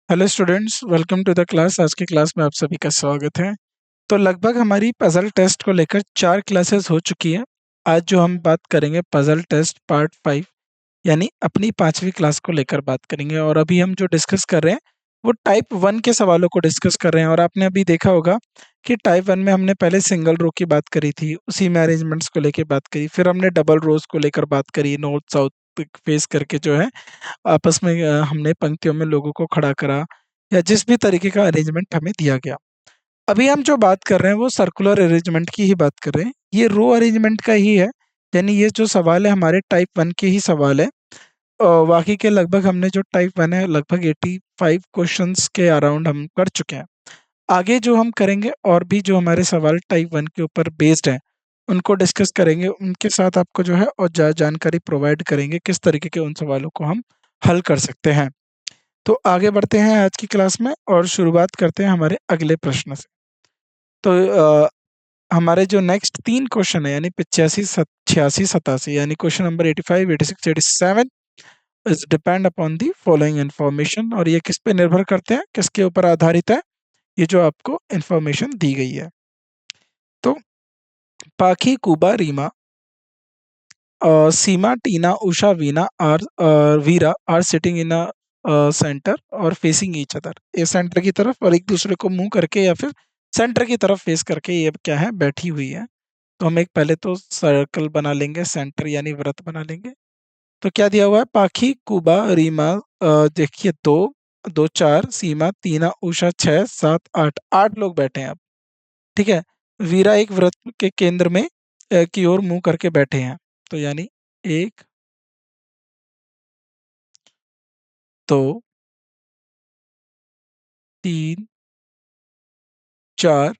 Hello students, welcome to the class. आज की class में आप सभी का स्वागत है। तो लगभग हमारी पजल टेस्ट को लेकर 4 क्लासेस हो चुकी है। आज जो हम बात करेंगे पजल टेस्ट पार्ट 5, यानी अपनी 5वीं क्लास को लेकर बात करेंगे। और अभी हम जो डिस्कस कर रहे हैं वो टाइप 1 के सवालों को डिस्कस कर रहे हैं। और आपने अभी देखा होगा कि टाइप 1 में हमने पहले सिंगल रो की बात करी थी, उसी में अरेंजमेंट्स को लेकर बात करी, फिर हमने डबल रोज को लेकर बात करी, नॉर्थ साउथ फेस करके जो है आपस में हमने पंक्तियों में लोगों को खड़ा करा, या जिस भी तरीके का अरेंजमेंट हमें दिया गया। अभी हम जो बात कर रहे हैं वो सर्कुलर अरेंजमेंट की ही बात कर रहे हैं। ये रो अरेंजमेंट का ही है, यानी ये जो सवाल है हमारे टाइप 1 के ही सवाल है। बाकी के लगभग हमने जो टाइप 1 है लगभग 85 क्वेश्चंस के अराउंड हम कर चुके हैं। आगे जो हम करेंगे और भी जो हमारे सवाल टाइप 1 के ऊपर बेस्ड हैं उनको डिस्कस करेंगे, उनके साथ आपको जो है और जानकारी प्रोवाइड करेंगे किस तरीके के उन सवालों को हम हल कर सकते हैं। तो आगे बढ़ते हैं आज की क्लास में और शुरुआत करते हैं हमारे अगले प्रश्न से। तो हमारे जो नेक्स्ट 3 क्वेश्चन है, यानी 85, 86, 87, यानी question number 85, 86, 87 is depend upon the following information. और ये किस पे निर्भर करते हैं, किसके ऊपर आधारित है, ये जो आपको इंफॉर्मेशन दी गई है। तो Pakhi, Kuba, Reema, Seema, Tina, Usha, Veera are sitting in a centre और फेसिंग ईच अदर। ये सेंटर की तरफ और एक दूसरे को मुंह करके या फिर सेंटर की तरफ फेस करके ये क्या है, बैठी हुई है। तो हम एक पहले तो सर्कल बना लेंगे, सेंटर यानी वृत्त बना लेंगे। तो क्या दिया हुआ है, पाखी, कुबा, रीमा, देखिए दो, दो चार, सीमा तीन, उषा 6, 7, 8, 8 लोग बैठे हैं अब। ठीक है। वीरा एक वृत्त के केंद्र में की ओर मुंह करके बैठे हैं। तो यानी 1, 2, 3, 4,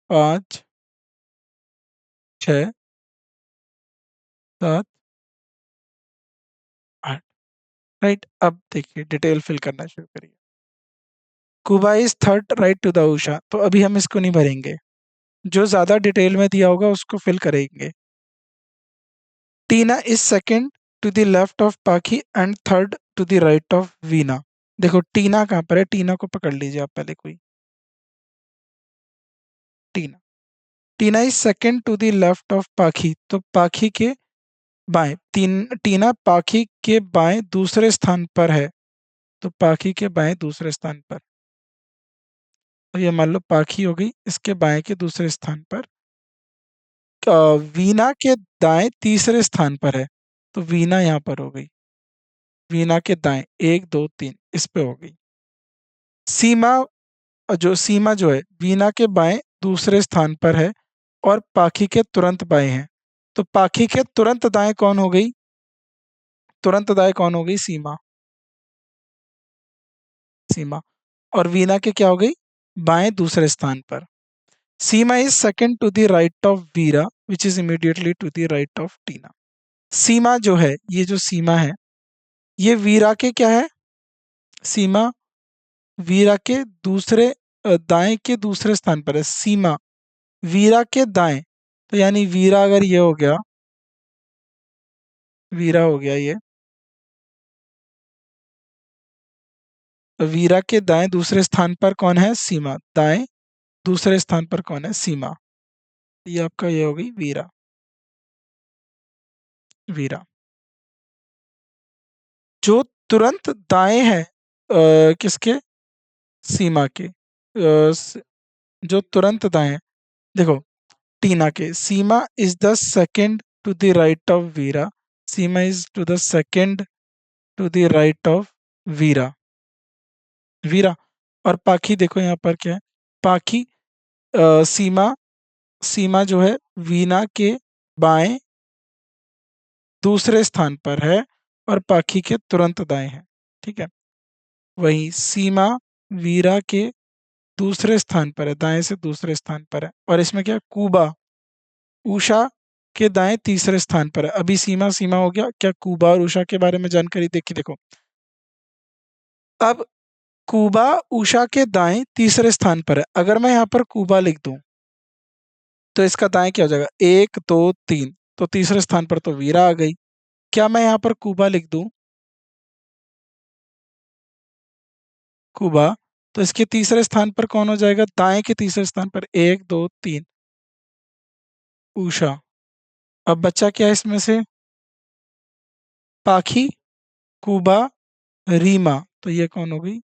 5, 6, 7, 8। राइट। अब देखिए डिटेल फिल करना शुरू करिए। Kuba is third right to the Usha, तो अभी हम इसको नहीं भरेंगे, जो ज्यादा डिटेल में दिया होगा उसको फिल करेंगे। Tina is second to the left of Pakhi and third to the right of Veena. देखो टीना कहाँ पर है, टीना को पकड़ लीजिए आप पहले। कोई Tina, Tina is second to the left of Pakhi, तो पाखी के बाएं। टीना पाखी के बाएं दूसरे स्थान पर है, तो पाखी के बाएं दूसरे स्थान पर। तो ये मान लो पाखी हो गई, इसके बाएं के दूसरे स्थान पर। वीना के दाएं तीसरे स्थान पर है, तो वीना यहाँ पर हो गई। वीना के दाएं 1, 2, 3 इस पे हो गई। सीमा, सीमा जो है वीना के बाएं दूसरे स्थान पर है और पाखी के तुरंत बाएं है। तो पाखी के तुरंत दाएं कौन हो गई, तुरंत दाएं कौन हो गई, सीमा। सीमा। और वीना के क्या हो गई, बाएं दूसरे स्थान पर। Seema is second to the right of Veera which is immediately to the right of Tina. Seema जो है, ये जो सीमा है ये वीरा के क्या है, सीमा वीरा के दूसरे दाएं के दूसरे स्थान पर है। सीमा वीरा के दाएं, तो यानी वीरा अगर ये हो गया, वीरा हो गया ये, तो वीरा के दाएं दूसरे स्थान पर कौन है, सीमा। दाएं दूसरे स्थान पर कौन है, सीमा। ये आपका ये हो गई वीरा। वीरा जो तुरंत दाएं है किसके, सीमा के। जो तुरंत दाएं, देखो टीना के। Seema is the second to the right of Veera. Seema is to the second to the right of Veera. Veera. और पाखी देखो यहाँ पर क्या है, पाखी सीमा, सीमा जो है वीना के बाएं दूसरे स्थान पर है और पाखी के तुरंत दाएं है। ठीक है। वही सीमा वीरा के दूसरे स्थान पर है, दाएं से दूसरे स्थान पर है। और इसमें क्या, कुबा उषा के दाएं तीसरे स्थान पर है। अभी सीमा सीमा हो गया, क्या कुबा और उषा के बारे में जानकारी देखी, देखो अब कुबा उषा के दाएं तीसरे स्थान पर है। अगर मैं यहाँ पर कुबा लिख दूं तो इसका दाएं क्या हो जाएगा, 1, 2, 3, तो तीसरे स्थान पर तो वीरा आ गई। क्या मैं यहाँ पर कुबा लिख दूं, कुबा। तो इसके तीसरे स्थान पर कौन हो जाएगा? दाएं के तीसरे स्थान पर, एक दो तीन, उषा। अब बच्चा क्या है इसमें से? पाखी, कुबा, रीमा। तो ये कौन हो गई?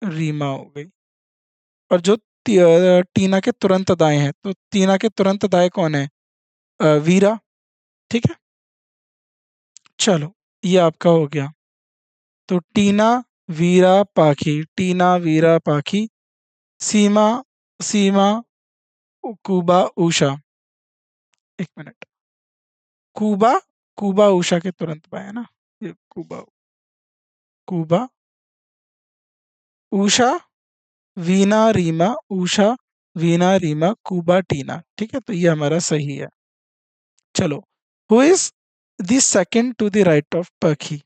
रीमा हो गई। और जो टीना के तुरंत दाएं है, तो टीना के तुरंत दाएं कौन है? वीरा। ठीक है, चलो ये आपका हो गया। तो टीना, वीरा, पाखी, टीना, वीरा, पाखी, सीमा, सीमा, कुबा, उषा। एक मिनट। कुबा, कुबा उषा के तुरंत बाएं है ना? ये कुबा, कुबा, उषा, वीना, रीमा, उषा, वीना, रीमा, कुबा, टीना। ठीक है, तो ये हमारा सही है। चलो, who is the second to the right of Pakhi?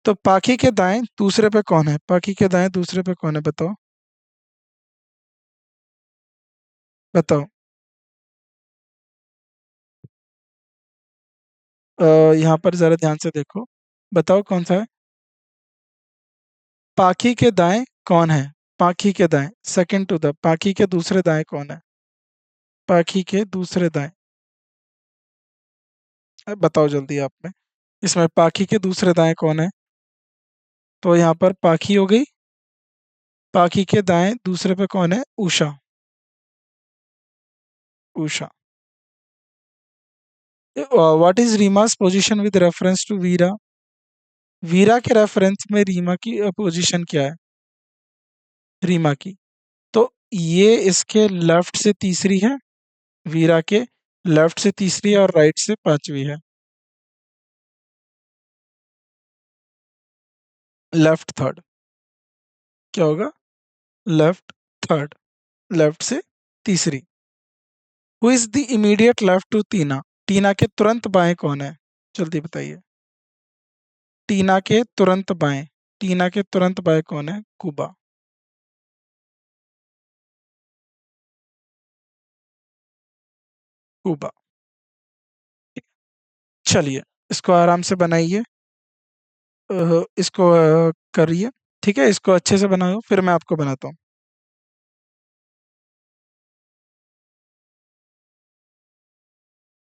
तो पाखी के दाएं दूसरे पे कौन है? पाखी के दाएं दूसरे पे कौन है, बताओ? बताओ। यहाँ पर जरा ध्यान से देखो, बताओ कौन सा है? पाखी के दाएं कौन है? पाखी के दाएं सेकंड टू द, पाखी के दूसरे दाएं कौन है? पाखी के दूसरे दाएं, बताओ जल्दी आप में। इसमें पाखी के दूसरे दाएं कौन है? तो यहाँ पर पाखी हो गई। पाखी के दाएं दूसरे पे कौन है? Usha, Usha. What is Reema's position with reference to Veera? Veera के रेफरेंस में रीमा की पोजीशन क्या है? रीमा की। तो ये इसके लेफ्ट से तीसरी है, वीरा के लेफ्ट से तीसरी है, और राइट से पांचवी है। Left third. क्या होगा? लेफ्ट थर्ड, लेफ्ट से तीसरी। Who is the immediate left to Tina? Tina के तुरंत बाएं कौन है? जल्दी बताइए। टीना के तुरंत बाएं, टीना के तुरंत बाएं कौन है? कुबा। कुबा। चलिए, इसको आराम से बनाइए, इसको करिए। ठीक है, इसको अच्छे से बनाओ, फिर मैं आपको बनाता हूँ।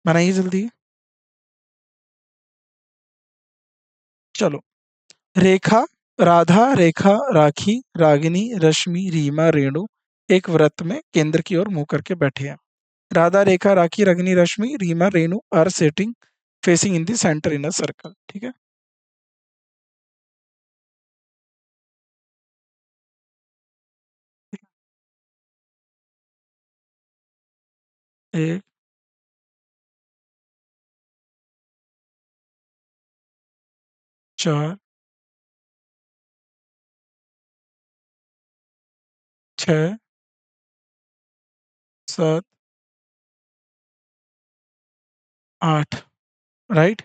बनाइए जल्दी। चलो, रेखा, राधा, रेखा, राखी, रागिनी, रश्मि, रीमा, रेणु एक व्रत में केंद्र की ओर मुंह करके बैठे हैं। Radha, Rekha, Rakhi, Ragini, Rashmi, Reema, Renu are sitting facing in the centre in a circle. ठीक है। एक, चार, छ, सात, आठ। राइट।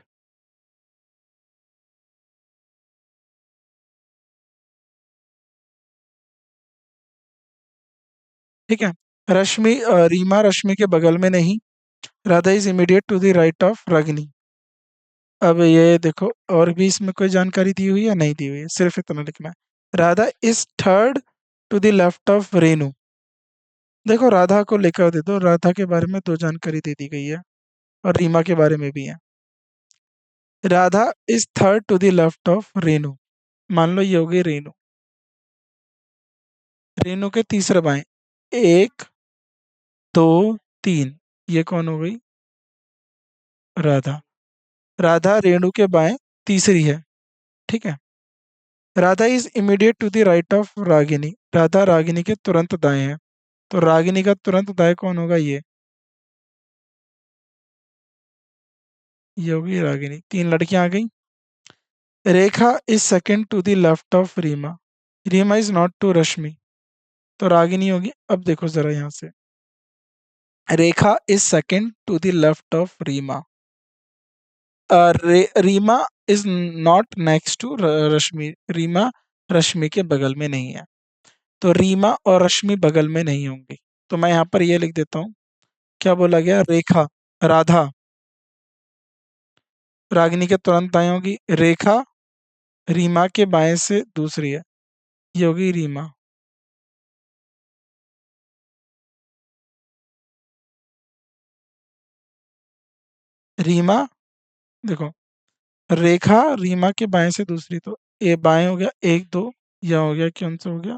ठीक है। रश्मि, रीमा रश्मि के बगल में नहीं। Radha is immediate to the right of Ragini. अब ये देखो, और भी इसमें कोई जानकारी दी हुई है? नहीं दी हुई है, सिर्फ इतना लिखना है। Radha is third to the left of Renu. देखो, राधा को लेकर दे दो, राधा के बारे में दो जानकारी दे दी गई है, और रीमा के बारे में भी है। Radha is third to the left of Renu, मान लो ये हो गई रेणु। रेणु के तीसरे बाएं, एक, दो, तीन, ये कौन हो गई? राधा। राधा रेणु के बाएं तीसरी है। ठीक है। Radha is immediate to the right of Ragini, Radha Ragini के तुरंत दाएं है। तो रागिनी का तुरंत दाएं कौन होगा? ये होगी रागिनी। तीन लड़कियां आ गई। Rekha is second to the left of Reema, Reema is not to Rashmi, तो रागिनी होगी। अब देखो जरा यहाँ से, Rekha is second to the left of Reema, Reema is not next to Rashmi, Reema Rashmi के बगल में नहीं है। तो रीमा और रश्मि बगल में नहीं होंगी। तो मैं यहाँ पर ये लिख देता हूँ। क्या बोला गया? रेखा, राधा रागिनी के तुरंत दाएं होगी, रेखा रीमा के बाएं से दूसरी है। ये होगी रीमा। रीमा, देखो, रेखा रीमा के बाएं से दूसरी, तो ये बाएं हो गया एक दो, यह हो गया, कौन सा हो गया,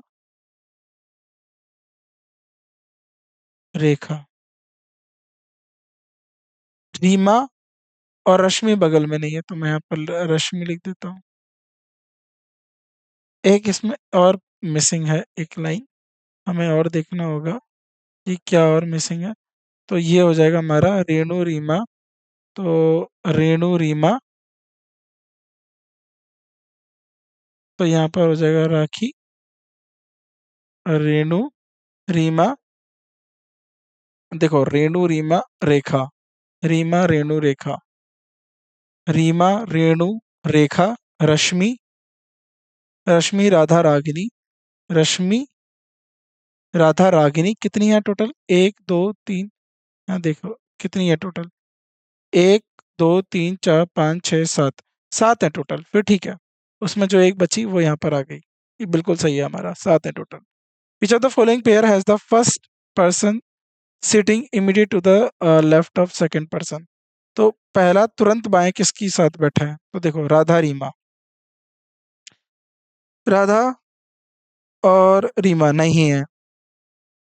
रेखा। रीमा और रश्मि बगल में नहीं है, तो मैं यहाँ पर रश्मि लिख देता हूँ। एक इसमें और मिसिंग है, एक लाइन हमें और देखना होगा कि क्या और मिसिंग है। तो ये हो जाएगा हमारा रेणु रीमा। तो रेणु रीमा, तो यहाँ पर हो जाएगा राखी, रेणु रीमा। देखो, रेणु रीमा रेखा, रीमा रेणु रेखा, रीमा रेणु रेखा, रश्मि, रश्मि राधा रागिनी, रश्मि राधा रागिनी। कितनी है टोटल? एक दो तीन, यहाँ देखो कितनी है टोटल, एक दो तीन चार पाँच छः सात, सात है टोटल। फिर ठीक है, उसमें जो एक बची वो यहाँ पर आ गई। ये बिल्कुल सही है, हमारा सात है total. Which of the following pair has the first person sitting immediate to the left of second person. तो पहला तुरंत बाएं किसकी साथ बैठा है? तो देखो, राधा रीमा, राधा और रीमा नहीं है।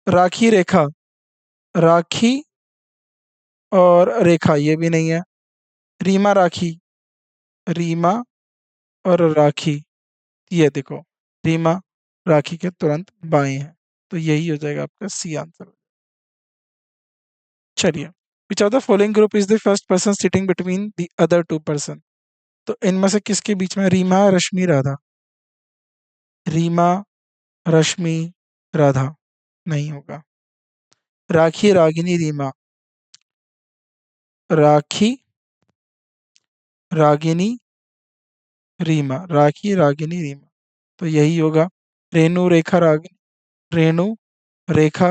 राखी रेखा, राखी और रेखा ये भी नहीं है। रीमा राखी, रीमा और राखी, ये देखो, रीमा राखी के तुरंत बाएं हैं। तो यही हो जाएगा आपका सी आंसर। चलिए, which of the following group is the first person sitting between the other two person. तो इनमें से किसके बीच में? रीमा रश्मि राधा, रीमा रश्मि राधा नहीं होगा। राखी रागिनी रीमा, राखी रागिनी रीमा, राखी रागिनी रीमा, तो यही होगा। रेणु रेखा रागिनी, रेणु रेखा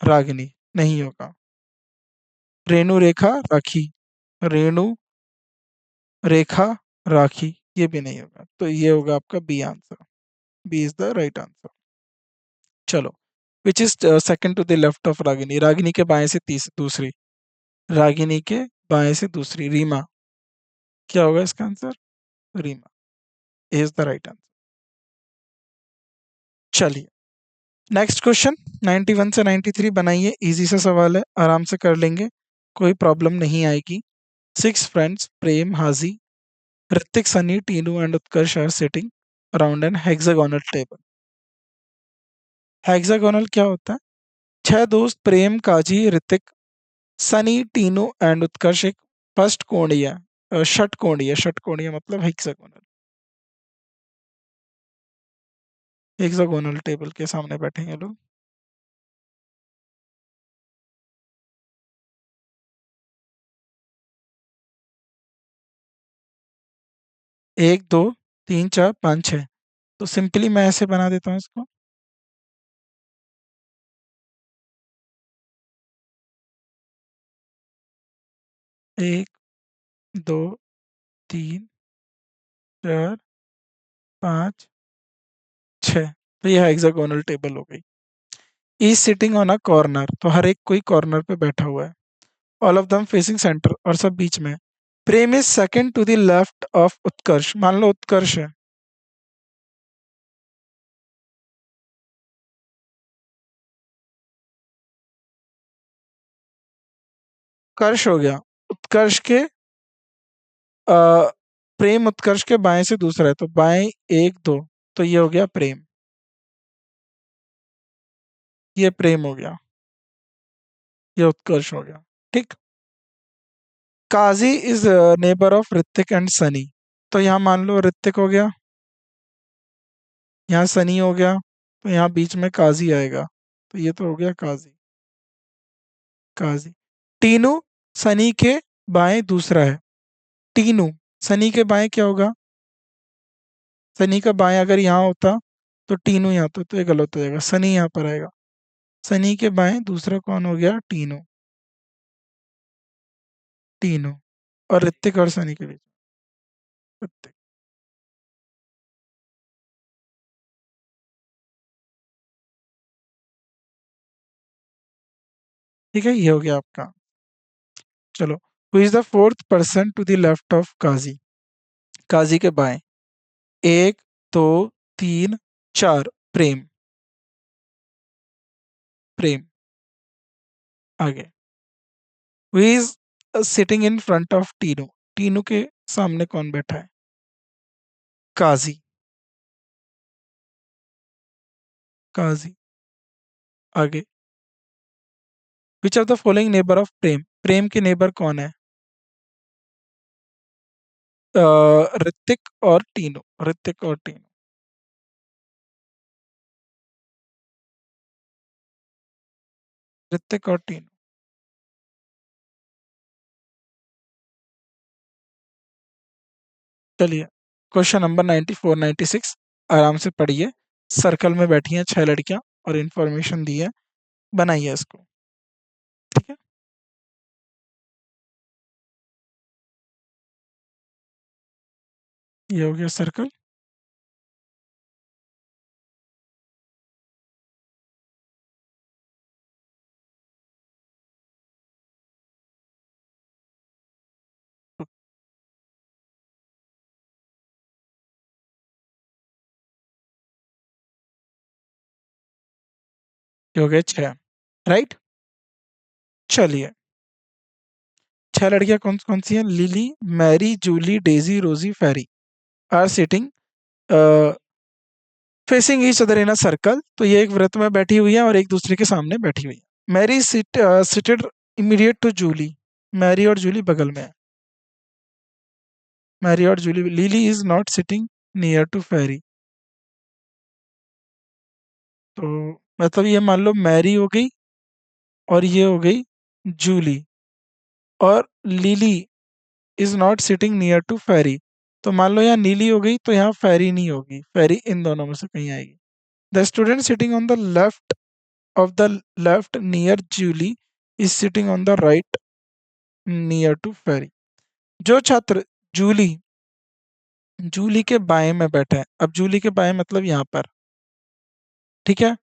रागिनी नहीं होगा। रेणु रेखा राखी, रेणु रेखा राखी ये भी नहीं होगा। तो ये होगा आपका B answer. B is the right answer. चलो, which is second to the left of Ragini, Ragini के बाएं से दूसरी, रागिनी के बाएं से दूसरी, रीमा। क्या होगा इसका answer? Reema is the right answer. चलिए, नेक्स्ट क्वेश्चन 91 से 93 बनाइए। इजी सा सवाल है, आराम से कर लेंगे, कोई प्रॉब्लम नहीं आएगी। Six friends Prem Haji Hrithik Sunny Tinu and Utkarsh are sitting around an hexagonal table. Hexagonal क्या होता है? छह दोस्त प्रेम काजी ऋतिक सनी टीनू एंड उत्कर्ष एक फर्स्ट कोणीय षटकोणीय, षटकोणीय मतलब हेक्सागोनल, हेक्सागोनल टेबल के सामने बैठेंगे लोग। एक दो तीन चार पाँच छः, तो सिंपली मैं ऐसे बना देता हूँ इसको। एक दो तीन चार पाँच छः, तो यह हेक्सागोनल टेबल हो गई। E sitting on a corner, तो हर एक कोई कॉर्नर पे बैठा हुआ है। All of them facing centre, और सब बीच में। Prem is second to the left of Utkarsh, मान लो उत्कर्ष है, उत्कर्ष हो गया, उत्कर्ष के अ, प्रेम उत्कर्ष के बाएं से दूसरा है, तो बाएं एक दो, तो ये हो गया प्रेम, ये प्रेम हो गया, ये उत्कर्ष हो गया। ठीक। Kazi is neighbour of Hrithik and Sunny, तो यहाँ मान लो ऋतिक हो गया, यहाँ सनी हो गया, तो यहाँ बीच में काजी आएगा, तो ये तो हो गया काजी, काजी। टीनू सनी के बाएं दूसरा है, टीनू सनी के बाएं क्या होगा? सनी का बाएं अगर यहाँ होता तो टीनू यहाँ होता, तो ये गलत हो जाएगा, सनी यहाँ पर आएगा। सनी के बाएं दूसरा कौन हो गया? टीनू, टीनू। और ऋतिक और सनी के बीच ऋतिक। ठीक है, ये हो गया आपका। चलो, who is the fourth person to the left of Kazi? Kazi के बाएं। एक, दो, तीन, चार। प्रेम। प्रेम। आगे। Who is sitting in front of Tinu? Tinu के सामने कौन बैठा है? काजी। काजी। आगे। Which of the following neighbour of Prem? Prem के नेबर कौन है? ऋतिक और टीनू। ऋतिक और टीनू। ऋतिक और टीनू। चलिए, क्वेश्चन नंबर 94 96, आराम से पढ़िए। सर्कल में बैठी हैं 6 लड़कियां और इंफॉर्मेशन दी है, बनाइए इसको। ठीक है। ये हो गया सर्कल। ये हो गए 6। राइट। चलिए, 6 लड़कियां कौन कौन सी हैं? Lily, Mary, Julie, Daisy, Rosie, Ferry are sitting facing each other in a circle. तो ये एक वृत्त में बैठी हुई है और एक दूसरे के सामने बैठी हुई है। Mary seated immediate to Julie. Mary और जूली बगल में है। मैरी और Julie. Lily is not sitting near to Ferry. तो मतलब ये मान लो मैरी हो गई और ये हो गई जूली, और Lily is not sitting near to Ferry. तो मान लो यहाँ नीली हो गई तो यहाँ फेरी नहीं होगी, फेरी इन दोनों में से कहीं आएगी। The student sitting on the left of the left near Julie is sitting on the right near to Ferry. जो छात्र जूली जूली के बाएं में बैठा है, अब जूली के बाएं मतलब यहाँ पर, ठीक है,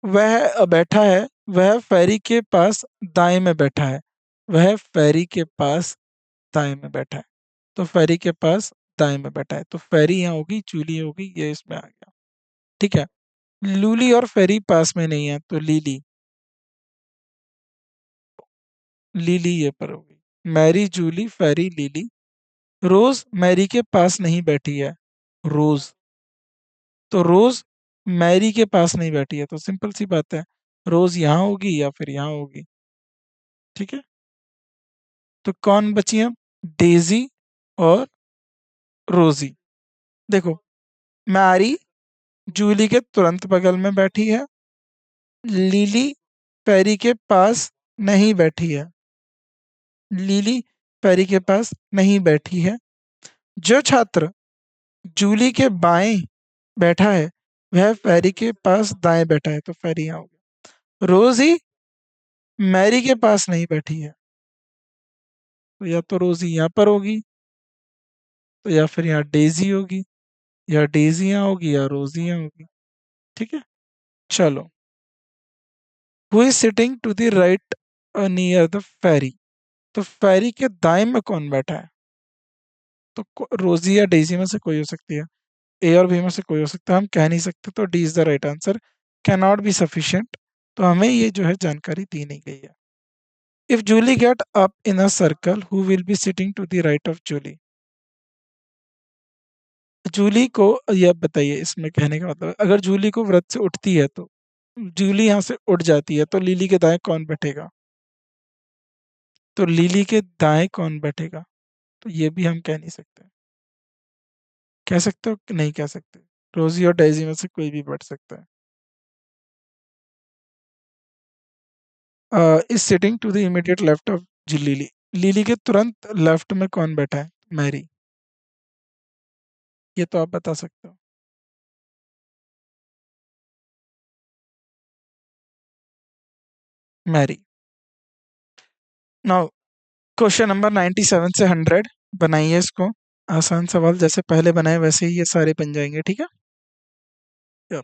वह बैठा है, वह फेरी के पास दाएं में बैठा है। वह फेरी के पास दाएं में बैठा है। तो फेरी के पास दाएं में बैठा है, तो फेरी यहाँ होगी, जूली होगी, ये इसमें आ गया। ठीक है। लूली और फेरी पास में नहीं है, तो लीली। लीली ये पर होगी। मैरी, जूली, फेरी, लीली। रोज मैरी के पास नहीं बैठी है। रोज। तो रोज मैरी के पास नहीं बैठी है, तो सिंपल सी बात है, रोज यहाँ होगी या फिर यहाँ होगी। ठीक है। तो कौन बची है? डेजी और रोजी। देखो, मैरी जूली के तुरंत बगल में बैठी है। लिली पेरी के पास नहीं बैठी है। लिली पेरी के पास नहीं बैठी है। जो छात्र जूली के बाएं बैठा है, वह फेरी के पास दाएं बैठा है, तो फेरी यहाँ होगा। रोजी मैरी के पास नहीं बैठी है, तो या तो रोजी यहाँ पर होगी, तो या फिर यहाँ डेजी होगी, या डेजी यहाँ होगी, या रोजी यहाँ होगी। ठीक है। चलो, who is sitting to the right near the Ferry? तो फेरी के दाएं में कौन बैठा है? तो रोजी या डेजी में से कोई हो सकती है, ए और बी में से कोई हो सकता है, हम कह नहीं सकते, तो D is the right answer. Can not be sufficient. तो हमें ये जो है जानकारी दी नहीं गई है। If Julie get up in a circle, who will be sitting to the right of Julie? Julie को, ये आप बताइए, इसमें कहने का मतलब अगर जूली को व्रत से उठती है तो जूली यहाँ से उठ जाती है, तो लिली के दाएं कौन बैठेगा? तो लिली के दाएं कौन बैठेगा? तो ये भी हम कह नहीं सकते। कह सकते हो कि नहीं कह सकते? रोजी और डेजी में से कोई भी बैठ सकता है। Is sitting to the immediate left of Lily. Lily के तुरंत लेफ्ट में कौन बैठा है? मैरी। ये तो आप बता सकते हो। मैरी। नाउ, क्वेश्चन नंबर 97 से 100, बनाइए इसको। आसान सवाल जैसे पहले बनाए वैसे ही ये सारे बन जाएंगे। ठीक है। Yep.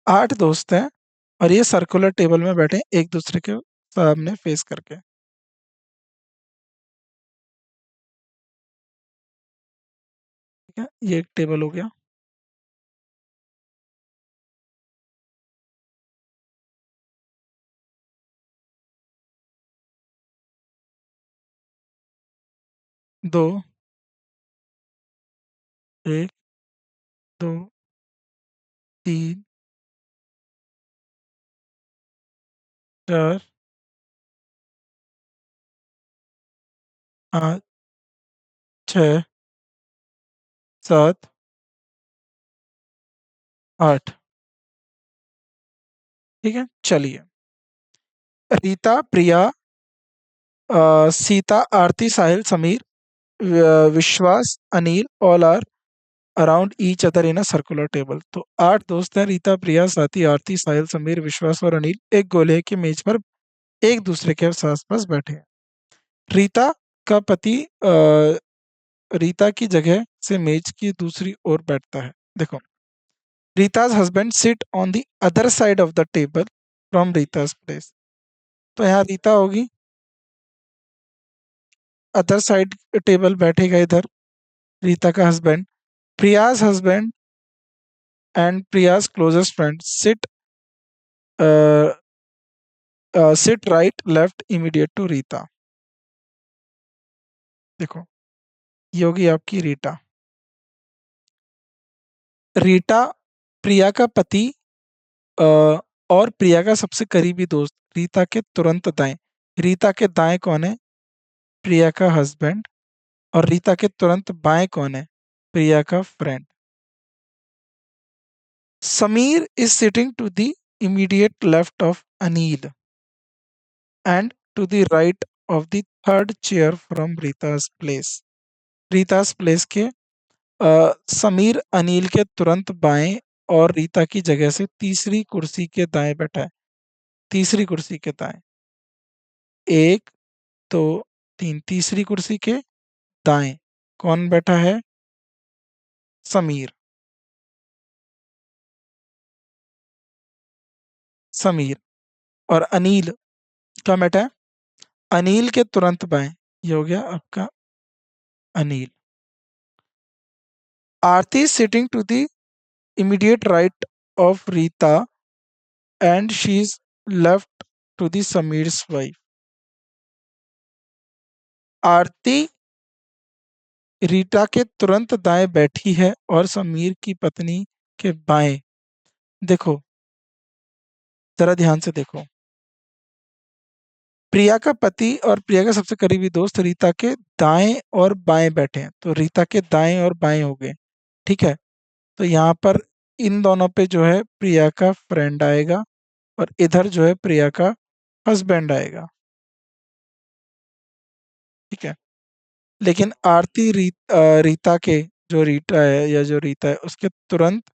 8 दोस्त हैं। और ये सर्कुलर टेबल में बैठे हैं एक दूसरे के सामने फेस करके। ठीक है, ये एक टेबल हो गया। दो, एक, दो, तीन, चार, पाँच, छः, सात, आठ। ठीक है, चलिए। रीता, प्रिया, सीता, आरती, Sahil, Sameer, Vishwas, Anil, all are around each other in a circular table. तो 8 दोस्त हैं। रीता, प्रिया, साथी, आरती, साहिल, समीर, विश्वास और अनिल एक गोले की मेज पर एक दूसरे के आसपास बैठे हैं। रीता का पति रीता की जगह से मेज की दूसरी ओर बैठता है। देखो, Rita's husband sit on the other side of the table from Rita's place. तो यहाँ रीता होगी, अदर साइड टेबल बैठेगा इधर रीता का husband. Priya's husband and Priya's closest friend sit right left immediate to Rita. देखो, ये होगी आपकी रीटा। रीटा प्रिया का पति अ, और प्रिया का सबसे करीबी दोस्त रीता के तुरंत दाएं। रीता के दाएं कौन है? प्रिया का हस्बैंड। और रीता के तुरंत बाएं कौन है? प्रिया का friend. Sameer is sitting to the immediate left of Anil and to the right of the third chair from Rita's place. Rita's place के समीर अनिल के तुरंत बाएं और रीता की जगह से तीसरी कुर्सी के दाएं बैठा है। तीसरी कुर्सी के दाएं, एक, दो, तीन, तीसरी कुर्सी के दाएं कौन बैठा है? समीर। समीर। और अनिल कहाँ बैठा है? अनिल के तुरंत बाएं, ये हो गया आपका Anil. Aarti sitting to the immediate right of Rita and she is left to the Sameer's wife. Aarti Rita के तुरंत दाएं बैठी है और समीर की पत्नी के बाएं। देखो, जरा ध्यान से देखो, प्रिया का पति और प्रिया का सबसे करीबी दोस्त रीता के दाएं और बाएं बैठे हैं। तो रीता के दाएं और बाएं हो गए। ठीक है, तो यहाँ पर इन दोनों पे जो है प्रिया का फ्रेंड आएगा और इधर जो है प्रिया का हस्बैंड आएगा। ठीक है, लेकिन आरती रीता के जो रीटा है या जो रीता है उसके तुरंत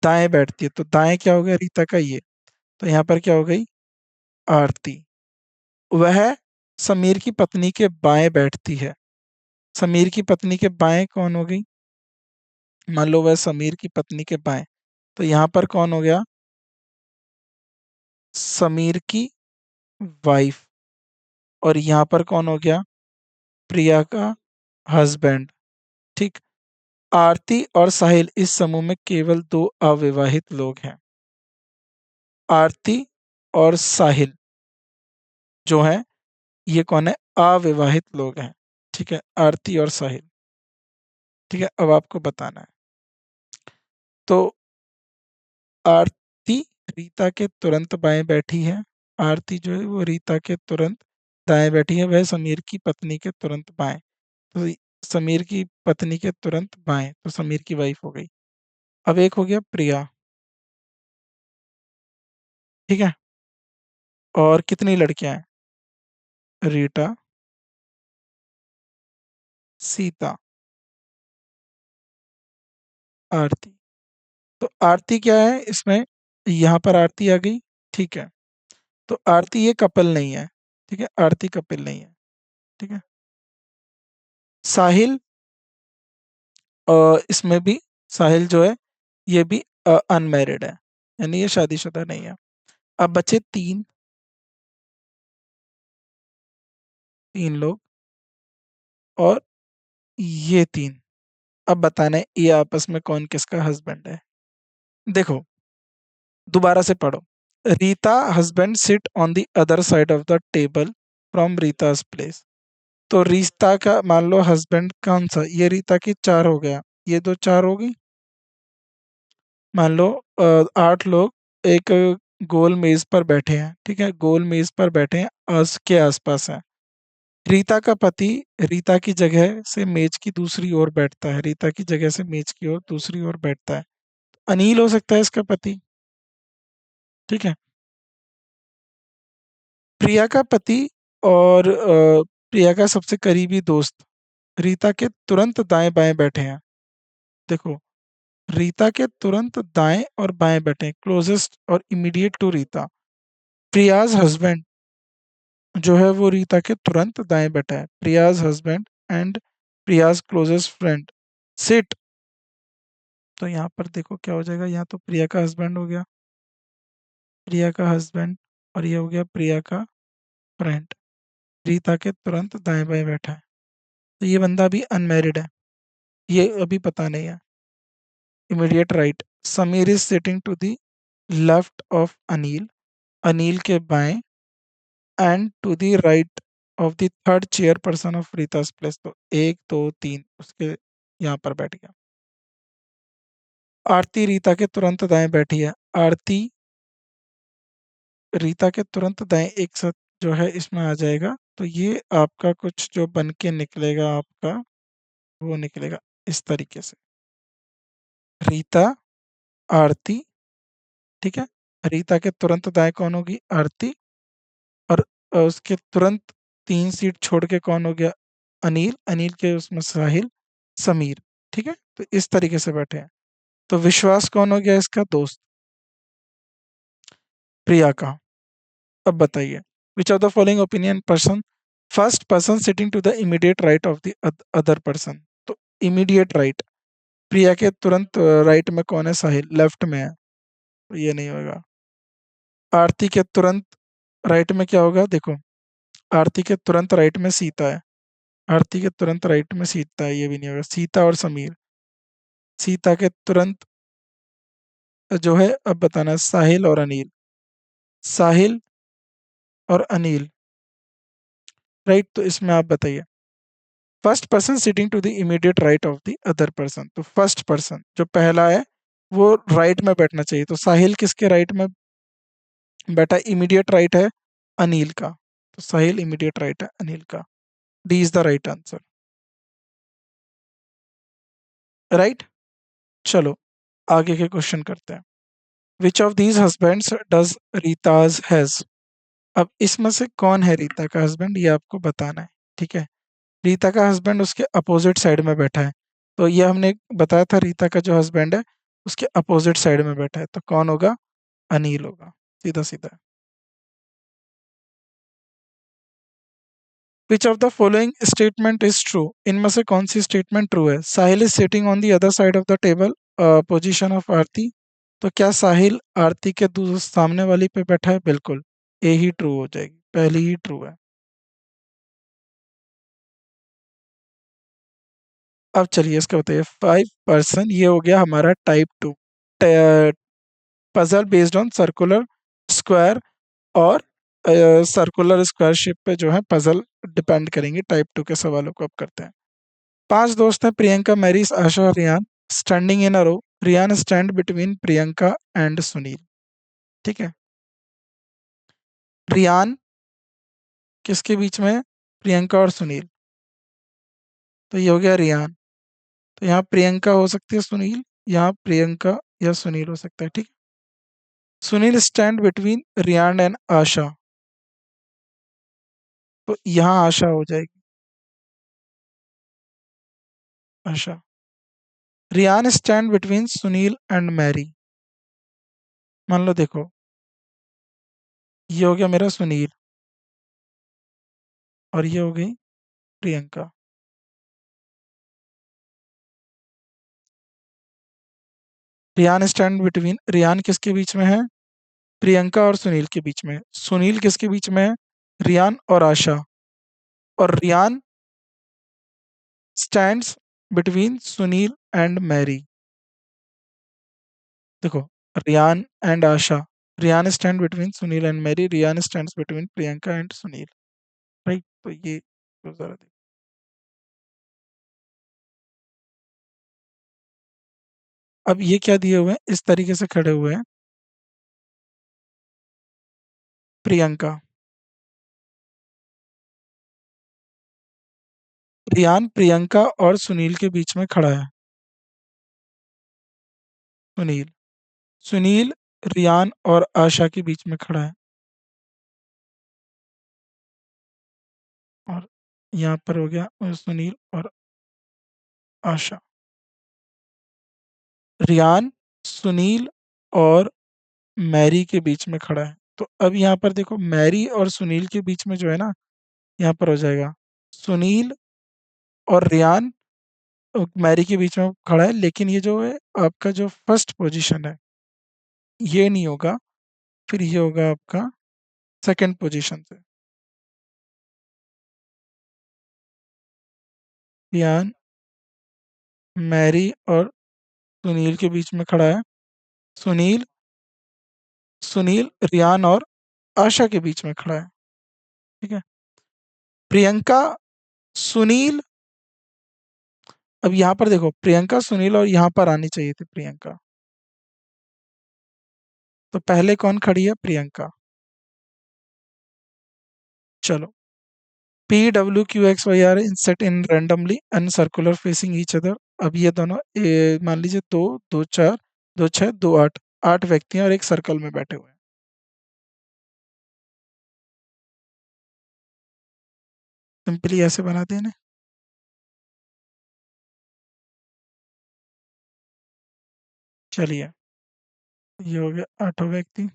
दाएं बैठती है। तो दाएं क्या हो गया? रीता का ये। तो यहाँ पर क्या हो गई? आरती। वह समीर की पत्नी के बाएं बैठती है। समीर की पत्नी के बाएं कौन हो गई? मान लो वह समीर की पत्नी के बाएं, तो यहाँ पर कौन हो गया? समीर की वाइफ। और यहाँ पर कौन हो गया? प्रिया का हस्बैंड। ठीक। आरती और साहिल इस समूह में केवल दो अविवाहित लोग हैं। आरती और साहिल जो हैं, ये कौन है? अविवाहित लोग हैं। ठीक है, आरती और साहिल। ठीक है, अब आपको बताना है। तो आरती रीता के तुरंत बाएं बैठी है। आरती जो है वो रीता के तुरंत दाएं बैठी है। वह समीर की पत्नी के तुरंत बाएं। तो समीर की पत्नी के तुरंत बाएं, तो समीर की वाइफ हो गई। अब एक हो गया प्रिया। ठीक है, और कितनी लड़कियां हैं? रीटा, सीता, आरती। तो आरती क्या है इसमें? यहाँ पर आरती आ गई। ठीक है, तो आरती ये कपल नहीं है। ठीक है, आरती कपल नहीं है। ठीक है। साहिल इसमें भी साहिल जो है ये भी अनमैरिड है, यानी ये शादीशुदा नहीं है। अब बचे तीन, तीन लोग और ये तीन। अब बताना है ये आपस में कौन किसका हस्बैंड है। देखो, दोबारा से पढ़ो। Rita husband sit on the other side of the table from Rita's place. तो रीता का मान लो हस्बैंड कौन सा, ये रीता की चार हो गया, ये दो चार होगी। मान लो आठ लोग एक गोल मेज पर बैठे हैं, ठीक है, गोल मेज पर बैठे हैं, के आसपास हैं। रीता का पति रीता की जगह से मेज की दूसरी ओर बैठता है, रीता की जगह से मेज की ओर दूसरी ओर बैठता है। अनिल हो सकता है इसका पति, ठीक है। प्रिया का पति और प्रिया का सबसे करीबी दोस्त रीता के तुरंत दाएं बाएं बैठे हैं। देखो, रीता के तुरंत दाएं और बाएं बैठे हैं, क्लोजेस्ट और immediate to Rita. Priya's husband जो है वो रीता के तुरंत दाएं बैठा है, Priya's husband and Priya's closest friend sit. तो यहाँ पर देखो क्या हो जाएगा, यहाँ तो प्रिया का हस्बैंड हो गया, प्रिया का हस्बैंड, और ये हो गया प्रिया का फ्रेंड, रीता के तुरंत दाएं बाएं बैठा है। तो ये बंदा अभी अनमैरिड है, ये अभी पता नहीं है। Immediate right, Sameer is sitting to the left of Anil, Anil के बाएं, and to the right of the third chair person of Rita's place. तो एक दो तीन उसके यहाँ पर बैठ गया। आरती रीता के तुरंत दाएं बैठी है, आरती रीता के तुरंत दाएं एक साथ जो है इसमें आ जाएगा। तो ये आपका कुछ जो बन के निकलेगा आपका, वो निकलेगा इस तरीके से, रीता, आरती, ठीक है। रीता के तुरंत दाएं कौन होगी, आरती, और उसके तुरंत तीन सीट छोड़ के कौन हो गया, अनिल, अनिल के उसमें साहिल, समीर, ठीक है। तो इस तरीके से बैठे हैं। तो विश्वास कौन हो गया इसका दोस्त, प्रिया का। अब बताइए, which of the following opinion person, first person sitting to the immediate right of the other person. तो इमीडिएट राइट, प्रिया के तुरंत राइट में कौन है, साहिल, लेफ्ट में है, तो ये नहीं होगा। आरती के तुरंत राइट में क्या होगा, देखो, आरती के तुरंत राइट में सीता है, आरती के तुरंत राइट में सीता है, ये भी नहीं होगा। सीता और समीर, सीता के तुरंत जो है, अब बताना है, साहिल और अनिल, साहिल और अनिल, राइट। तो इसमें आप बताइए, first person sitting to the immediate right of the other person. तो फर्स्ट पर्सन जो पहला है वो राइट में बैठना चाहिए, तो साहिल किसके राइट में बैठा, इमीडिएट राइट है अनिल का, तो साहिल इमीडिएट राइट है अनिल का। D is the right answer, right. चलो आगे के क्वेश्चन करते हैं। Which of these husbands does Rita's has. अब इसमें से कौन है रीता का हस्बैंड, ये आपको बताना है, ठीक है। रीता का हस्बैंड उसके अपोजिट साइड में बैठा है, तो ये हमने बताया था, रीता का जो हस्बैंड है उसके अपोजिट साइड में बैठा है, तो कौन होगा, अनिल होगा, सीधा सीधा। Which of the following statement is true, इनमें से कौन सी स्टेटमेंट ट्रू है। Sahil is sitting on the other side of the table, position of Aarti. तो क्या साहिल आरती के दूसरे सामने वाली पे बैठा है, बिल्कुल, ए ही ट्रू हो जाएगी, पहली ही ट्रू है। अब चलिए इसका बताइए, 5%, ये हो गया हमारा type two, puzzle based on circular square और सर्कुलर स्क्वायर शेप पे जो है पजल डिपेंड करेंगे। टाइप टू के सवालों को अब करते हैं। पांच दोस्त हैं, प्रियंका, मैरिस, आशा और Riyan, standing in a row. Riyan stand between Priyanka and Sunil, ठीक है। रियान किसके बीच में है, प्रियंका और सुनील, तो ये हो गया रियान। तो यहाँ प्रियंका हो सकती है सुनील, यहाँ प्रियंका या सुनील हो सकता है, ठीक है। Sunil stand between Riyan and Asha, तो यहाँ आशा हो जाएगी, Asha. Riyan stand between Sunil and Mary. मान लो देखो, ये हो गया मेरा सुनील और ये हो गई प्रियंका। रियान स्टैंड बिटवीन, रियान किसके बीच में है, प्रियंका और सुनील के बीच में। सुनील किसके बीच में है? रियान और आशा। और Riyan stands between Sunil and Mary. देखो, Riyan and Asha. Riyan stand between Sunil and Mary, Riyan stands between Priyanka and Sunil. Right, तो ये तो जरा देखो। अब ये क्या दिए हुए हैं, इस तरीके से खड़े हुए हैं। प्रियंका, रियान प्रियंका और सुनील के बीच में खड़ा है। सुनील, सुनील रियान और आशा के बीच में खड़ा है। और यहाँ पर हो गया सुनील और आशा। रियान सुनील और मैरी के बीच में खड़ा है। तो अब यहाँ पर देखो, मैरी और सुनील के बीच में जो है ना, यहाँ पर हो जाएगा सुनील और रियान। मैरी के बीच में खड़ा है, लेकिन ये जो है आपका जो फर्स्ट पोजीशन है, ये नहीं होगा। फिर ये होगा आपका सेकंड पोजीशन से। रियान मैरी और सुनील के बीच में खड़ा है। सुनील सुनील रियान और आशा के बीच में खड़ा है। ठीक है। प्रियंका सुनील, अब यहाँ पर देखो, प्रियंका सुनील और यहाँ पर आनी चाहिए थी प्रियंका। तो पहले कौन खड़ी है? प्रियंका। चलो, P W Q X Y R in set in randomly and circular facing each other. अब ये दोनों मान लीजिए दो, दो चार, दो छः, दो आठ, आठ व्यक्ति हैं और एक सर्कल में बैठे हुए हैं। सिंपली ऐसे बनाते हैं ना। चलिए, ये हो गया आठों व्यक्ति।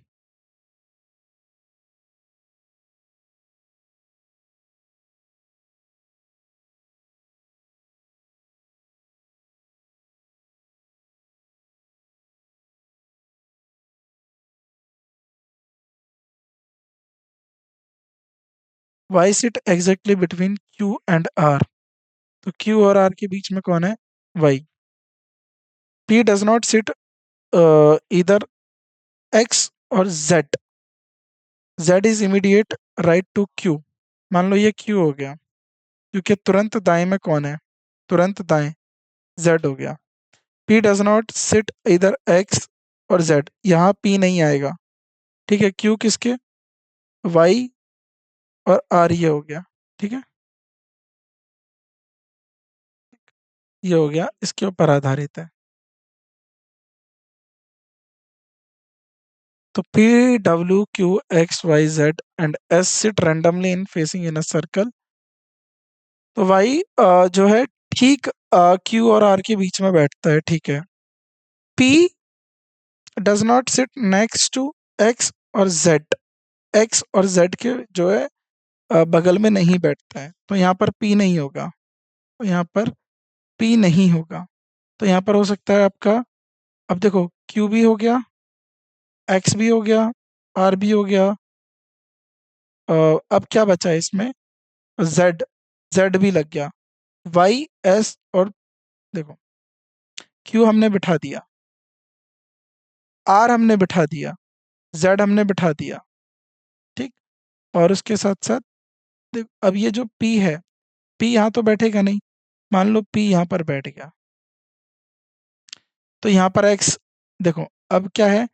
Y sit exactly between Q and R. तो क्यू और आर के बीच में कौन है? Y. P does not sit इधर एक्स और Z. Z is immediate right to Q. मान लो ये क्यू हो गया, क्योंकि तुरंत दाएं में कौन है? तुरंत दाएं जेड हो गया। पी डज नॉट सिट इधर एक्स और जेड, यहाँ पी नहीं आएगा। ठीक है, क्यू किसके? वाई और आर, ये हो गया। ठीक है, ये हो गया, इसके ऊपर आधारित है। तो P W Q X Y Z and S sit randomly in facing in a circle. तो वाई जो है ठीक क्यू और आर के बीच में बैठता है। ठीक है। P does not sit next to X और जेड। एक्स और जेड के जो है बगल में नहीं बैठता है, तो यहाँ पर पी नहीं होगा। तो यहाँ पर पी नहीं होगा। तो यहाँ पर हो सकता है आपका, अब देखो, क्यू भी हो गया, एक्स भी हो गया, आर भी हो गया। अब क्या बचा है इसमें? जेड। जेड भी लग गया। वाई एस और देखो, क्यू हमने बिठा दिया, आर हमने बिठा दिया, जेड हमने बिठा दिया। ठीक। और उसके साथ साथ अब ये जो पी है, पी यहाँ तो बैठेगा नहीं। मान लो पी यहाँ पर बैठ गया, तो यहाँ पर एक्स, देखो अब क्या है,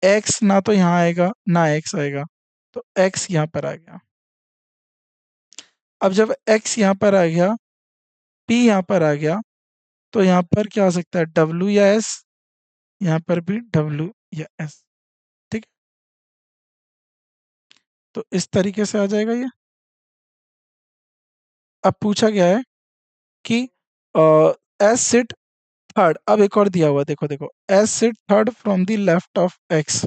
एक्स ना तो यहाँ आएगा ना एक्स आएगा, तो एक्स यहाँ पर आ गया। अब जब एक्स यहाँ पर आ गया, पी यहाँ पर आ गया, तो यहाँ पर क्या हो सकता है? डब्ल्यू या एस। यहाँ पर भी डब्ल्यू या एस। ठीक है, तो इस तरीके से आ जाएगा ये। अब पूछा गया है कि एस सिट थर्ड। अब एक और दिया हुआ, देखो देखो, S sit third from the left of X.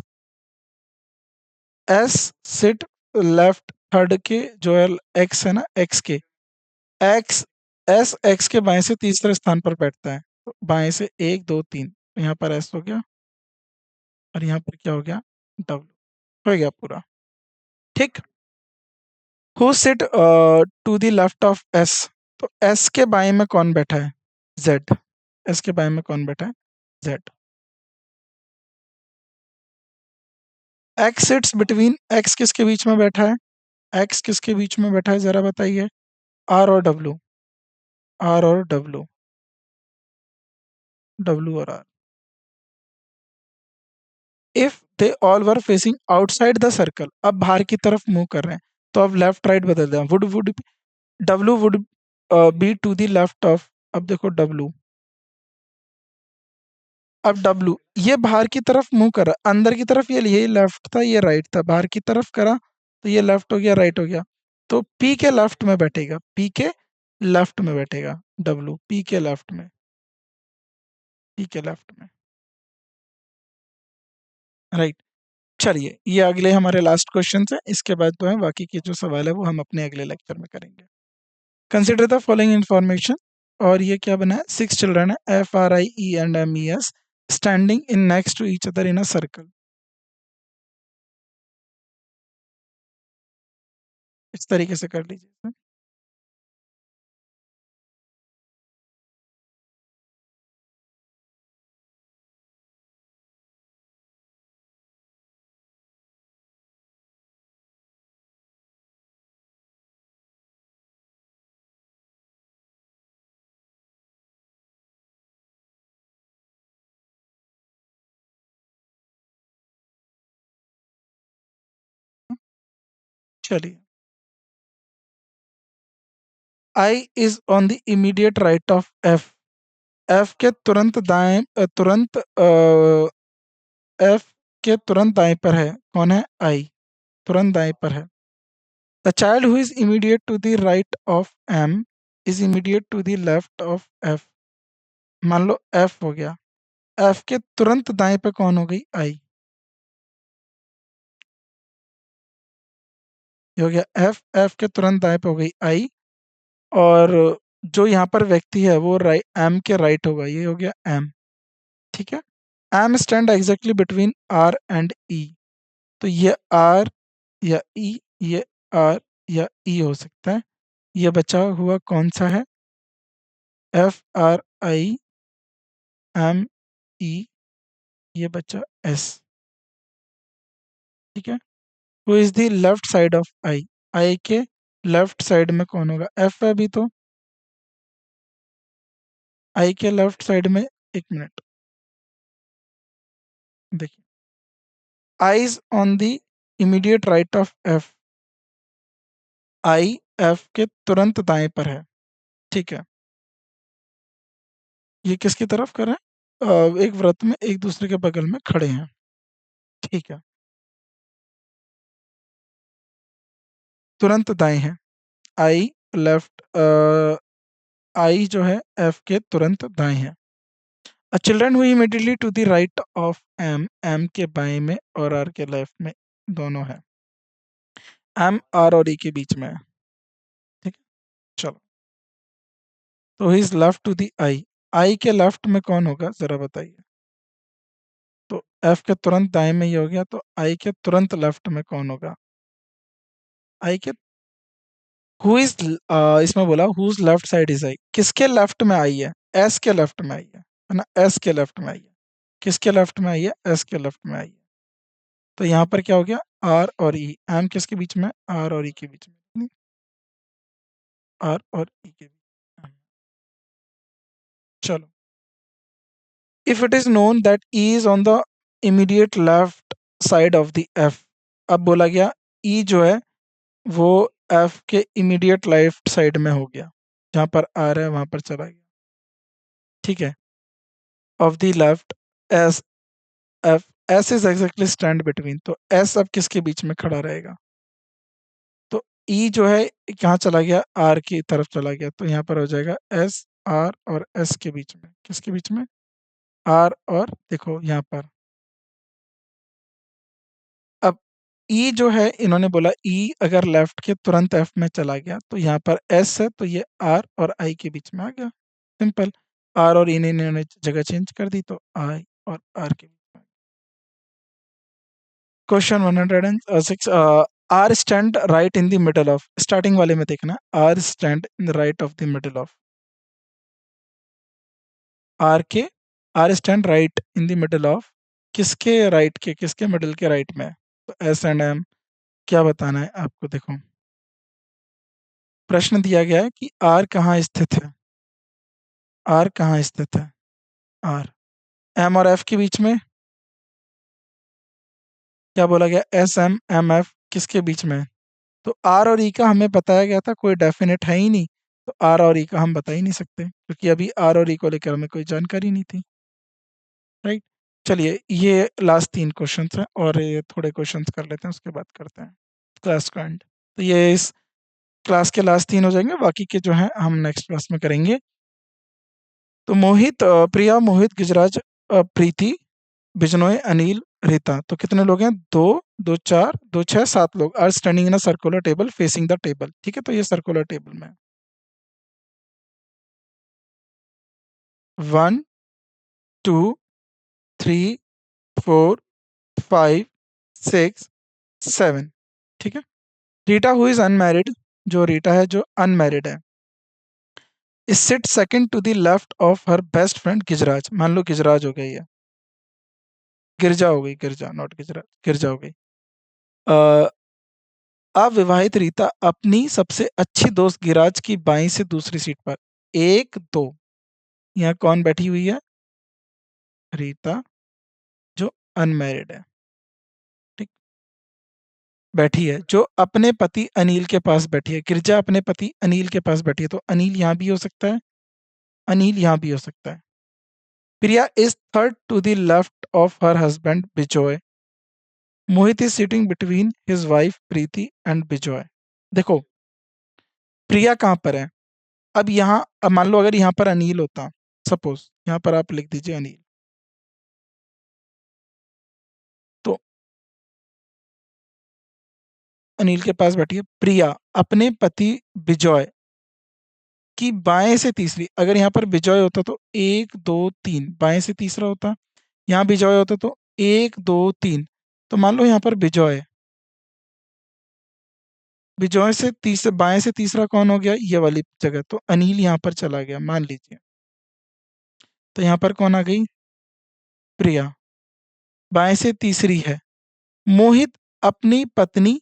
S sit left third के जो है, एक्स है ना, एक्स के, एक्स, एस एक्स के बाएं से तीसरे स्थान पर बैठता है। तो बाएं से एक दो तीन, तो यहाँ पर एस हो गया और यहाँ पर क्या हो गया? डब्ल्यू। हो गया पूरा। ठीक। Who sit to the left of S, तो एस के बाएं में कौन बैठा है? जेड। एस के बाएं में कौन बैठा है? Z. X sits between, x किसके बीच में बैठा है? एक्स किसके बीच में बैठा है जरा बताइए? आर और डब्लू। आर और डब्लू। डब्लू और R. If they all were facing outside the circle, अब बाहर की तरफ मूव कर रहे हैं, तो अब लेफ्ट राइट बदल दें। Would W would be to the left of, अब देखो डब्लू, अब डब्लू ये बाहर की तरफ मूव कर रहा, अंदर की तरफ ये लेफ्ट था, ये राइट था, बाहर की तरफ करा तो ये लेफ्ट हो गया, राइट हो गया। तो पी के लेफ्ट में बैठेगा, पी के लेफ्ट में बैठेगा डब्लू, पी के लेफ्ट में, पी के लेफ्ट में। राइट। चलिए ये अगले हमारे लास्ट क्वेश्चन है, इसके बाद जो है बाकी के जो सवाल है वो हम अपने अगले लेक्चर में करेंगे। कंसिडर द फॉलोइंग इंफॉर्मेशन, और ये क्या बना है? 6 चिल्ड्रन है, FRIENDMES, standing in next to each other in a circle. इस तरीके से कर लीजिए। चलिए, I is on the immediate right of F, F के तुरंत दाएं एफ के तुरंत दाएं पर है कौन है? आई, तुरंत दाएं पर है। The child who is immediate to the right of M is immediate to the left of F. मान लो एफ हो गया, एफ के तुरंत दाएं पे कौन हो गई? आई। ये हो गया एफ, एफ के तुरंत दाएं पे हो गई आई। और जो यहाँ पर व्यक्ति है वो राइट, एम के राइट होगा, ये हो गया एम। ठीक है। M stand exactly between R and E, तो ये आर या ई, ये आर या ई हो सकता है। ये बचा हुआ कौन सा है? FRIEM E, ये बचा एस। ठीक है। Who is the left side of I, I के लेफ्ट साइड में कौन होगा? एफ है अभी तो, आई के लेफ्ट साइड में, एक मिनट देखिए, eyes on the immediate right of F, I F के तुरंत दाएं पर है। ठीक है। ये किसकी तरफ कर रहे हैं? एक व्रत में एक दूसरे के बगल में खड़े हैं। ठीक है। तुरंत दाएं हैं, आई लेफ्ट, आई जो है एफ के तुरंत दाएं है। A children who immediately to the right of M, M के बाएं में और आर के लेफ्ट में दोनों है। एम आर और ई के बीच में है। ठीक है। चलो, तो he is left to the I, I के लेफ्ट में कौन होगा जरा बताइए? तो एफ के तुरंत दाएं में ये हो गया, तो आई के तुरंत लेफ्ट में कौन होगा? आई के हु इज, इसमें बोला whose left side is I, किसके लेफ्ट में आई है? एस के लेफ्ट में आई है ना? एस के लेफ्ट में आई है। किसके लेफ्ट में आई है? एस के लेफ्ट में आई है। तो यहाँ पर क्या हो गया? आर और ई, एम किसके बीच में? आर और ई के बीच में, आर और ई के बीच में। चलो, if it is known that E is on the immediate left side of the F, अब बोला गया ई जो है वो एफ के इमीडिएट लेफ्ट साइड में हो गया, जहाँ पर आर है वहां पर चला गया। ठीक है। Of the left S, F, S is exactly stand between, तो एस अब किसके बीच में खड़ा रहेगा? तो ई जो है कहाँ चला गया? आर की तरफ चला गया, तो यहाँ पर हो जाएगा एस, आर और एस के बीच में। किसके बीच में? आर और, देखो यहाँ पर, अब ई जो है इन्होंने बोला ई अगर लेफ्ट के तुरंत एफ में चला गया तो यहाँ पर एस है, तो ये आर और आई के बीच में आ गया। सिंपल। आर और ई ने इन्होंने जगह चेंज कर दी, तो आई और आर के बीच में। Question 106 R stand right in the middle of, starting वाले में देखना, R stand in the right of the middle of, R के, R stand right in the middle of, किसके राइट के, किसके मिडल के राइट में है? तो एस एंड एम, क्या बताना है आपको? देखो प्रश्न दिया गया है कि आर कहाँ स्थित है, आर कहाँ स्थित है, आर एम और एफ के बीच में। क्या बोला गया? एस एम एम एफ किसके बीच में है? तो आर और ई का हमें बताया गया था, कोई डेफिनेट है ही नहीं, तो आर और ई का हम बता ही नहीं सकते क्योंकि अभी आर और ई को लेकर हमें कोई जानकारी नहीं थी, राइट। चलिए ये लास्ट 3 क्वेश्चंस हैं और ये थोड़े क्वेश्चंस कर लेते हैं, उसके बाद करते हैं क्लास का एंड। तो ये इस क्लास के लास्ट 3 हो जाएंगे, बाकी के जो हैं हम नेक्स्ट क्लास में करेंगे। तो मोहित, प्रिया, मोहित, गिजराज, प्रीति, बिजनोय, अनिल, रीता, तो कितने लोग हैं? 2, 2, 4, 2, 6, 7 लोग are standing in a circular table facing the table. ठीक है, तो ये सर्कुलर टेबल में 1, 2, 3, 4, 5, 6, 7। ठीक है। रीटा हु इज अनमैरिड, जो रीटा है जो अनमैरिड है, is sit second to the left of her best friend Gijraj. मान लो गिजराज हो गई है, गिरजा हो गई, गिरजा नॉट गिजराज, गिरजा हो गई। अ, अविवाहित रीता अपनी सबसे अच्छी दोस्त गिराज की बाईं से दूसरी सीट पर, 1, 2, यहाँ कौन बैठी हुई है? रीता, जो अनमैरिड है, ठीक, बैठी है, जो अपने पति अनिल के पास बैठी है। गिरजा अपने पति अनिल के पास बैठी है, तो अनिल यहाँ भी हो सकता है, अनिल यहाँ भी हो सकता है। Priya is third to the left of her husband Bijoy. Mohit is sitting between his wife Preeti and Bijoy. देखो प्रिया कहाँ पर है? अब यहाँ, अब मान लो अगर यहाँ पर अनिल होता, सपोज यहाँ पर आप लिख दीजिए अनिल, तो अनिल के पास बैठी है प्रिया अपने पति बिजॉय की बाएं से तीसरी। अगर यहाँ पर बिजॉय होता तो 1, 2, 3 बाएं से तीसरा होता, यहाँ बिजॉय होता तो 1, 2, 3। तो मान लो यहाँ पर बिजॉय है, बिजॉय से तीसरे बाएं से तीसरा कौन हो गया? ये वाली जगह, तो अनिल यहाँ पर चला गया मान लीजिए, तो यहाँ पर कौन आ गई? प्रिया, बाएं से तीसरी है। मोहित अपनी पत्नी,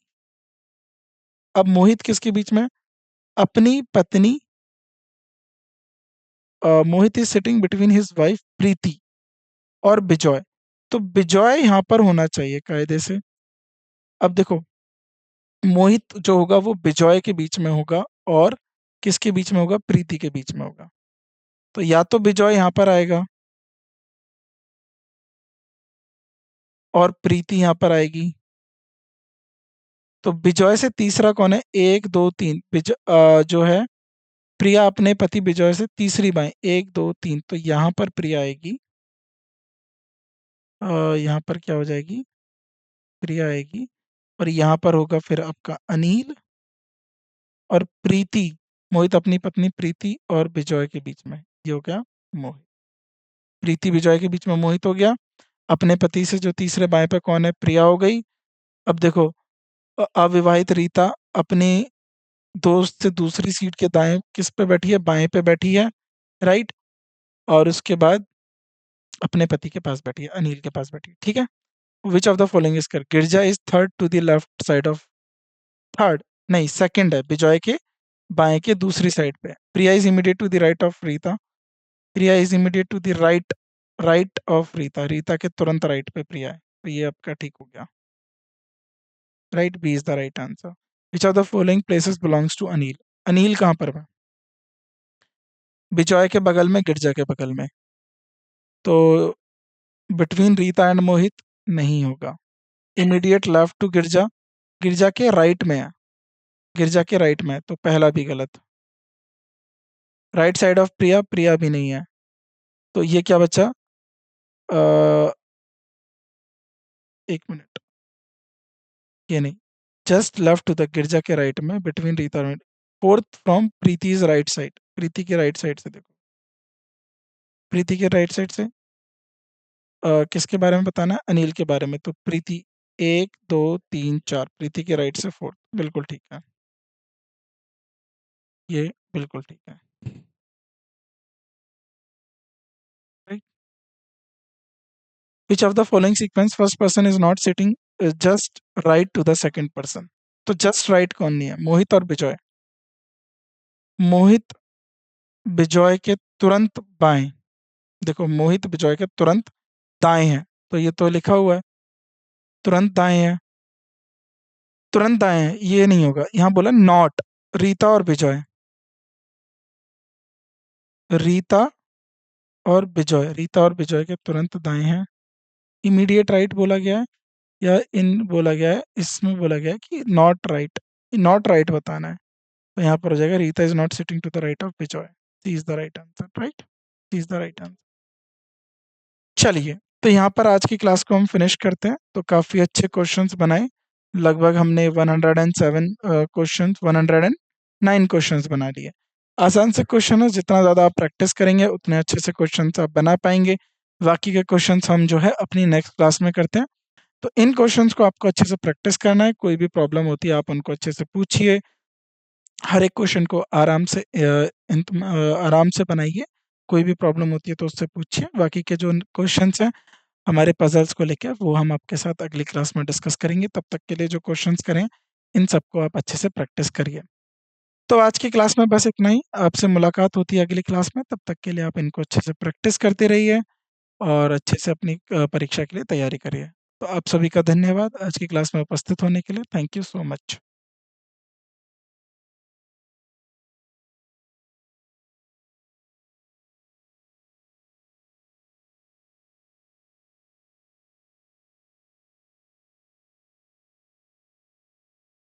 अब मोहित किसके बीच में? अपनी पत्नी, Mohit is sitting between his wife Preeti और बिजॉय, तो बिजॉय यहाँ पर होना चाहिए कायदे से। अब देखो मोहित जो होगा वो बिजॉय के बीच में होगा और किसके बीच में होगा? प्रीति के बीच में होगा, तो या तो बिजॉय यहाँ पर आएगा और प्रीति यहाँ पर आएगी। तो बिजॉय से तीसरा कौन है? 1, 2, 3 जो है प्रिया अपने पति बिजॉय से तीसरी बाएं, 1, 2, 3, तो यहाँ पर प्रिया आएगी, यहाँ पर क्या हो जाएगी? प्रिया आएगी, और यहाँ पर होगा फिर आपका अनिल और प्रीति, मोहित अपनी पत्नी प्रीति और बिजॉय के बीच में, ये हो गया मोहित। प्रीति बिजॉय के बीच में मोहित हो गया, अपने पति से जो तीसरे बाएं पे कौन है? प्रिया हो गई। अब देखो अविवाहित रीता अपने दोस्त से दूसरी सीट के दाएं किस पे बैठी है? बाएं पे बैठी है, राइट। और उसके बाद अपने पति के पास बैठी है, अनिल के पास बैठी है, ठीक है। Which of the following is correct? Girja is third to the left side of, third नहीं सेकंड है बिजॉय के बाएं के दूसरी साइड पे। Priya is immediate to the right of Rita, Priya is immediate to the right, right of Rita, Rita के तुरंत राइट पे प्रिया है, तो ये आपका ठीक हो गया, right, B is the right answer. Which of the following places belongs to Anil? Anil कहाँ पर है? बिजॉय के बगल में, गिरजा के बगल में, तो बिटवीन रीता एंड मोहित नहीं होगा। इमीडिएट लेफ्ट टू गिरजा, गिरजा के राइट में है, गिरजा के राइट में है, तो पहला भी गलत। राइट साइड ऑफ प्रिया, प्रिया भी नहीं है, तो ये क्या बचा? अ, एक मिनट, ये नहीं, just left to the, Girja के राइट में बिटवीन रीता और fourth from Preeti right side, Preeti के राइट साइड से देखो, प्रीति के राइट साइड से किसके बारे में बताना है? अनिल के बारे में, तो प्रीति 1, 2, 3, 4 प्रीति के राइट से 4th बिल्कुल ठीक है। ये बिल्कुल ठीक है। Right? Which of the following sequence first person is not sitting just right to the second person? तो जस्ट राइट कौन नहीं है? मोहित और बिजॉय। मोहित बिजॉय के तुरंत बाएं। देखो मोहित बिजॉय के तुरंत दाएं हैं, तो ये तो लिखा हुआ है तुरंत दाएं है। तुरंत दाएं है ये नहीं होगा, यहाँ बोला नॉट। रीता और बिजॉय, रीता और बिजॉय, रीता और बिजॉय के तुरंत दाएं हैं। इमीडिएट राइट बोला गया है या इन बोला गया है? इसमें बोला गया है कि नॉट राइट, नॉट राइट बताना है। तो यहाँ पर हो जाएगा Rita is not sitting to the right of Bijoy. C is the right answer. Right, C is the right answer. चलिए, तो यहाँ पर आज की क्लास को हम फिनिश करते हैं। तो काफ़ी अच्छे क्वेश्चंस बनाए, लगभग हमने 107 क्वेश्चंस, 109 क्वेश्चंस बना लिए। आसान से क्वेश्चन है, जितना ज़्यादा आप प्रैक्टिस करेंगे उतने अच्छे से क्वेश्चंस आप बना पाएंगे। बाकी के क्वेश्चंस हम जो है अपनी नेक्स्ट क्लास में करते हैं। तो इन क्वेश्चंस को आपको अच्छे से प्रैक्टिस करना है। कोई भी प्रॉब्लम होती है आप उनको अच्छे से पूछिए, हर एक क्वेश्चन को आराम से बनाइए। कोई भी प्रॉब्लम होती है तो उससे पूछिए। बाकी के जो क्वेश्चंस हैं हमारे पजल्स को लेकर, वो हम आपके साथ अगली क्लास में डिस्कस करेंगे। तब तक के लिए जो क्वेश्चंस करें इन सबको आप अच्छे से प्रैक्टिस करिए। तो आज की क्लास में बस इतना ही। आपसे मुलाकात होती है अगली क्लास में। तब तक के लिए आप इनको अच्छे से प्रैक्टिस करते रहिए और अच्छे से अपनी परीक्षा के लिए तैयारी करिए। तो आप सभी का धन्यवाद आज की क्लास में उपस्थित होने के लिए। Thank you so much.